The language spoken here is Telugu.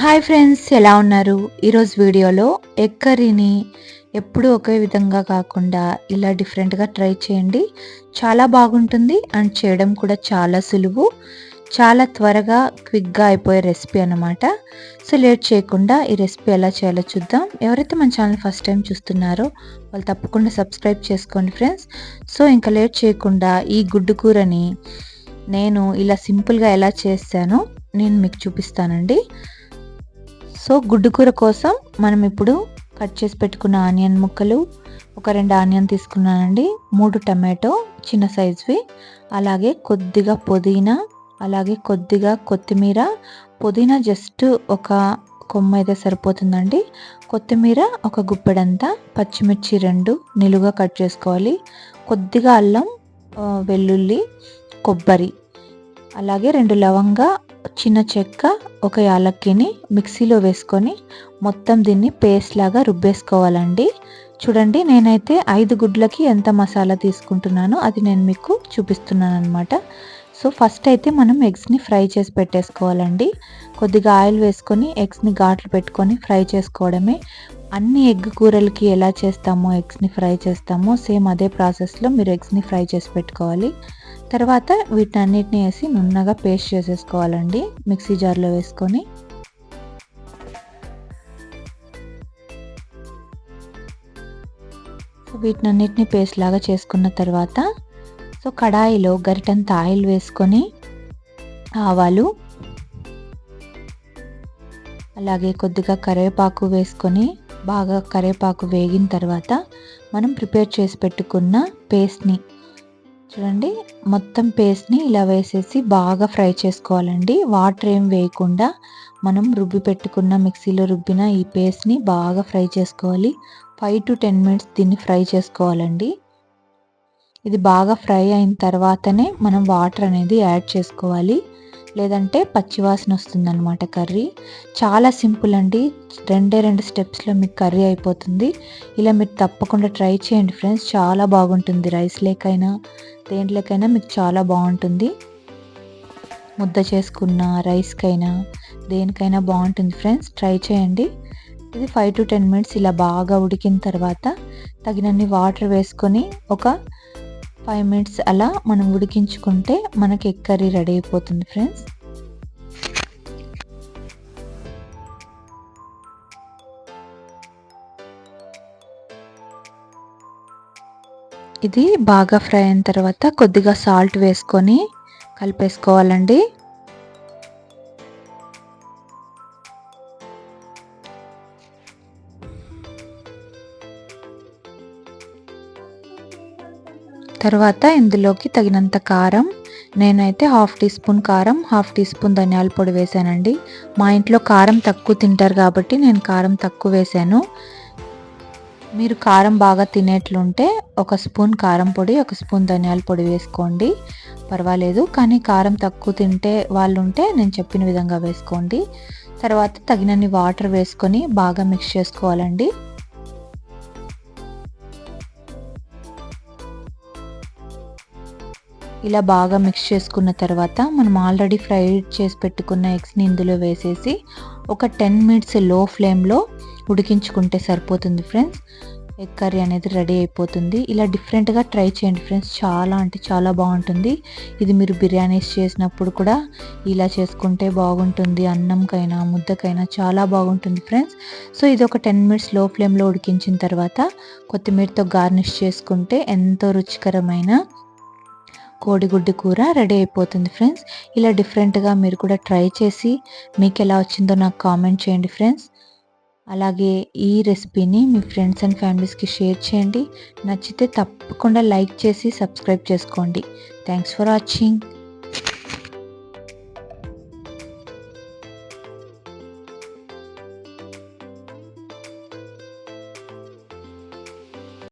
హాయ్ ఫ్రెండ్స్, ఎలా ఉన్నారు? ఈరోజు వీడియోలో ఎగ్ కర్రీని ఎప్పుడూ ఒకే విధంగా కాకుండా ఇలా డిఫరెంట్గా ట్రై చేయండి. చాలా బాగుంటుంది అండ్ చేయడం కూడా చాలా సులువు. చాలా త్వరగా క్విక్గా అయిపోయే రెసిపీ అన్నమాట. సో లేట్ చేయకుండా ఈ రెసిపీ ఎలా చేయాలో చూద్దాం. ఎవరైతే మన ఛానల్ ఫస్ట్ టైం చూస్తున్నారో వాళ్ళు తప్పకుండా సబ్స్క్రైబ్ చేసుకోండి ఫ్రెండ్స్. సో ఇంకా లేట్ చేయకుండా ఈ గుడ్డు కూరని నేను ఇలా సింపుల్గా ఎలా చేస్తానో నేను మీకు చూపిస్తానండి. సో గుడ్డు కూర కోసం మనం ఇప్పుడు కట్ చేసి పెట్టుకున్న ఆనియన్ ముక్కలు, ఒక 2 ఆనియన్ తీసుకున్నానండి, 3 టమాటో చిన్న సైజువి, అలాగే కొద్దిగా పుదీనా, అలాగే కొద్దిగా కొత్తిమీర. పుదీనా జస్ట్ ఒక కొమ్మ అయితే సరిపోతుందండి. కొత్తిమీర ఒక గుప్పెడంతా, పచ్చిమిర్చి 2 నిలువుగా కట్ చేసుకోవాలి, కొద్దిగా అల్లం, వెల్లుల్లి, కొబ్బరి, అలాగే 2 లవంగా, చిన్న చెక్క, ఒక యాలక్కిని మిక్సీలో వేసుకొని మొత్తం దీన్ని పేస్ట్ లాగా రుబ్బేసుకోవాలండి. చూడండి, నేనైతే 5 గుడ్లకి ఎంత మసాలా తీసుకుంటున్నానో అది నేను మీకు చూపిస్తున్నాను అనమాట. సో ఫస్ట్ అయితే మనం ఎగ్స్ని ఫ్రై చేసి పెట్టేసుకోవాలండి. కొద్దిగా ఆయిల్ వేసుకొని ఎగ్స్ని ఘాట్లు పెట్టుకొని ఫ్రై చేసుకోవడమే. అన్ని ఎగ్ కూరలకి ఎలా చేస్తామో ఎగ్స్ని ఫ్రై చేస్తామో సేమ్ అదే ప్రాసెస్లో మీరు ఎగ్స్ని ఫ్రై చేసి పెట్టుకోవాలి. తర్వాత వీటన్నిటిని వేసి నున్నగా పేస్ట్ చేసేసుకోవాలండి మిక్సీ జార్లో వేసుకొని. వీటన్నిటిని పేస్ట్ లాగా చేసుకున్న తర్వాత సో కడాయిలో గరిటంత ఆయిల్ వేసుకొని ఆవాలు, అలాగే కొద్దిగా కరివేపాకు వేసుకొని బాగా కరివేపాకు వేగిన తర్వాత మనం ప్రిపేర్ చేసి పెట్టుకున్న పేస్ట్ని చూడండి, మొత్తం పేస్ట్ని ఇలా వేసేసి బాగా ఫ్రై చేసుకోవాలండి. వాటర్ ఏం వేయకుండా మనం రుబ్బి పెట్టుకున్న మిక్సీలో రుబ్బిన ఈ పేస్ట్ని బాగా ఫ్రై చేసుకోవాలి. 5 to 10 minutes దీన్ని ఫ్రై చేసుకోవాలండి. ఇది బాగా ఫ్రై అయిన తర్వాతనే మనం వాటర్ అనేది యాడ్ చేసుకోవాలి, లేదంటే పచ్చివాసన వస్తుందన్నమాట కర్రీ. చాలా సింపుల్ అండి, 2 స్టెప్స్లో మీకు కర్రీ అయిపోతుంది. ఇలా మీరు తప్పకుండా ట్రై చేయండి ఫ్రెండ్స్, చాలా బాగుంటుంది. రైస్ లేకైనా దేంట్లోకైనా మీకు చాలా బాగుంటుంది. ముద్ద చేసుకున్న రైస్కైనా దేనికైనా బాగుంటుంది ఫ్రెండ్స్, ట్రై చేయండి. ఇది 5 to 10 minutes ఇలా బాగా ఉడికిన తర్వాత తగినన్ని వాటర్ వేసుకొని ఒక 5 minutes అలా మనం ఉడికించుకుంటే మనకి ఎగ్ కర్రీ రెడీ అయిపోతుంది ఫ్రెండ్స్. ఇది బాగా ఫ్రై అయిన తర్వాత కొద్దిగా సాల్ట్ వేసుకొని కలిపేసుకోవాలండి. తర్వాత ఇందులోకి తగినంత కారం, నేనైతే 1/2 టీ స్పూన్ కారం, 1/2 టీ స్పూన్ ధనియాల పొడి వేసానండి. మా ఇంట్లో కారం తక్కువ తింటారు కాబట్టి నేను కారం తక్కువ వేసాను. మీరు కారం బాగా తినేట్లుంటే 1 స్పూన్ కారం పొడి, 1 స్పూన్ ధనియాల పొడి వేసుకోండి, పర్వాలేదు. కానీ కారం తక్కువ తింటే వాళ్ళుంటే నేను చెప్పిన విధంగా వేసుకోండి. తర్వాత తగినన్ని వాటర్ వేసుకొని బాగా మిక్స్ చేసుకోవాలండి. ఇలా బాగా మిక్స్ చేసుకున్న తర్వాత మనం ఆల్రెడీ ఫ్రై చేసి పెట్టుకున్న ఎగ్స్ని ఇందులో వేసేసి ఒక 10 minutes లో ఫ్లేమ్లో ఉడికించుకుంటే సరిపోతుంది ఫ్రెండ్స్. ఎగ్ కర్రీ అనేది రెడీ అయిపోతుంది. ఇలా డిఫరెంట్గా ట్రై చేయండి ఫ్రెండ్స్, చాలా అంటే చాలా బాగుంటుంది. ఇది మీరు బిర్యానీస్ చేసినప్పుడు కూడా ఇలా చేసుకుంటే బాగుంటుంది, అన్నంకైనా ముద్దకైనా చాలా బాగుంటుంది ఫ్రెండ్స్. సో ఇది ఒక 10 minutes లో ఫ్లేమ్లో ఉడికించిన తర్వాత కొత్తిమీరతో గార్నిష్ చేసుకుంటే ఎంతో రుచికరమైన కోడిగుడ్డు కూర రెడీ అయిపోతుంది ఫ్రెండ్స్. ఇలా డిఫరెంట్గా మీరు కూడా ట్రై చేసి మీకు ఎలా వచ్చిందో నాకు కామెంట్ చేయండి ఫ్రెండ్స్. అలాగే ఈ రెసిపీని మీ ఫ్రెండ్స్ అండ్ ఫ్యామిలీస్కి షేర్ చేయండి. నచ్చితే తప్పకుండా లైక్ చేసి సబ్స్క్రైబ్ చేసుకోండి. Thanks for watching.